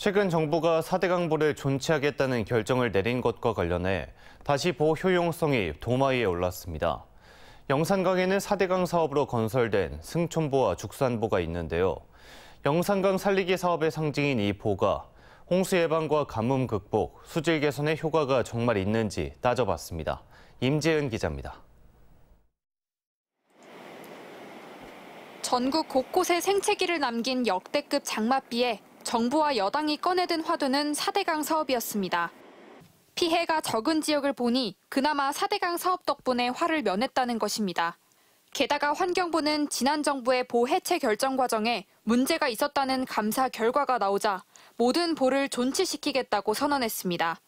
최근 정부가 4대 강보를 존치하겠다는 결정을 내린 것과 관련해 다시 보호 효용성이 도마 위에 올랐습니다. 영산강에는 4대 강 사업으로 건설된 승촌보와 죽산보가 있는데요. 영산강 살리기 사업의 상징인 이 보가 홍수 예방과 가뭄 극복, 수질 개선에 효과가 정말 있는지 따져봤습니다. 임재은 기자입니다. 전국 곳곳에 생채기를 남긴 역대급 장맛비에 정부와 여당이 꺼내든 화두는 4대 강 사업이었습니다. 피해가 적은 지역을 보니 그나마 4대 강 사업 덕분에 화를 면했다는 것입니다. 게다가 환경부는 지난 정부의 보 해체 결정 과정에 문제가 있었다는 감사 결과가 나오자 모든 보를 존치시키겠다고 선언했습니다.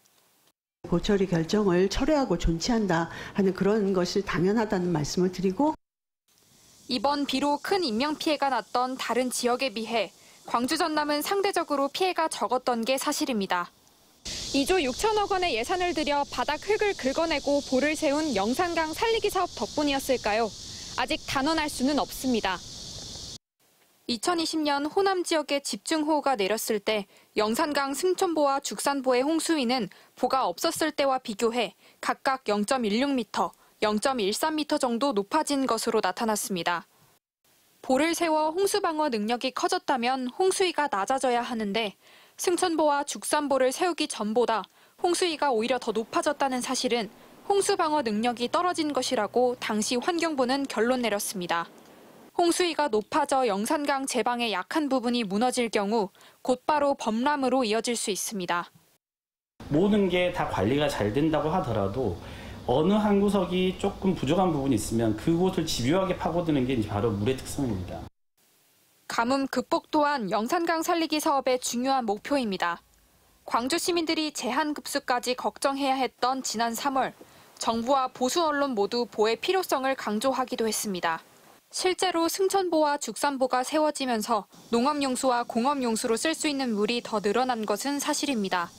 보 처리 결정을 철회하고 존치한다 하는 그런 것이 당연하다는 말씀을 드리고, 이번 비로 큰 인명피해가 났던 다른 지역에 비해 광주 전남은 상대적으로 피해가 적었던 게 사실입니다. 2조 6천억 원의 예산을 들여 바닥 흙을 긁어내고 보를 세운 영산강 살리기 사업 덕분이었을까요? 아직 단언할 수는 없습니다. 2020년 호남 지역에 집중호우가 내렸을 때 영산강 승촌보와 죽산보의 홍수위는 보가 없었을 때와 비교해 각각 0.16m, 0.13m 정도 높아진 것으로 나타났습니다. 보를 세워 홍수 방어 능력이 커졌다면 홍수위가 낮아져야 하는데 승촌보와 죽산보를 세우기 전보다 홍수위가 오히려 더 높아졌다는 사실은 홍수 방어 능력이 떨어진 것이라고 당시 환경부는 결론 내렸습니다. 홍수위가 높아져 영산강 제방의 약한 부분이 무너질 경우 곧바로 범람으로 이어질 수 있습니다. 모든 게 다 관리가 잘 된다고 하더라도 어느 한 구석이 조금 부족한 부분이 있으면 그곳을 집요하게 파고드는 게 바로 물의 특성입니다. 가뭄 극복 또한 영산강 살리기 사업의 중요한 목표입니다. 광주 시민들이 제한급수까지 걱정해야 했던 지난 3월, 정부와 보수 언론 모두 보의 필요성을 강조하기도 했습니다. 실제로 승촌보와 죽산보가 세워지면서 농업용수와 공업용수로 쓸 수 있는 물이 더 늘어난 것은 사실입니다.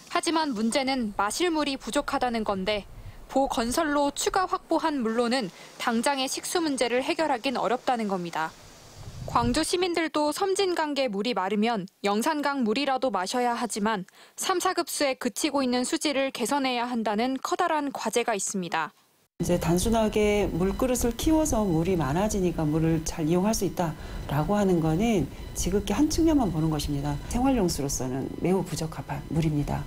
하지만 문제는 마실 물이 부족하다는 건데 보 건설로 추가 확보한 물로는 당장의 식수 문제를 해결하긴 어렵다는 겁니다. 광주 시민들도 섬진강계 물이 마르면 영산강 물이라도 마셔야 하지만 3, 4급수에 그치고 있는 수질을 개선해야 한다는 커다란 과제가 있습니다. 이제 단순하게 물그릇을 키워서 물이 많아지니까 물을 잘 이용할 수 있다라고 하는 거는 지극히 한 측면만 보는 것입니다. 생활용수로서는 매우 부적합한 물입니다.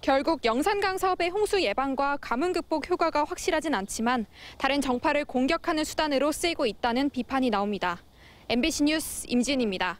결국 영산강 사업의 홍수 예방과 가뭄 극복 효과가 확실하진 않지만 다른 정파를 공격하는 수단으로 쓰이고 있다는 비판이 나옵니다. MBC 뉴스 임지은입니다.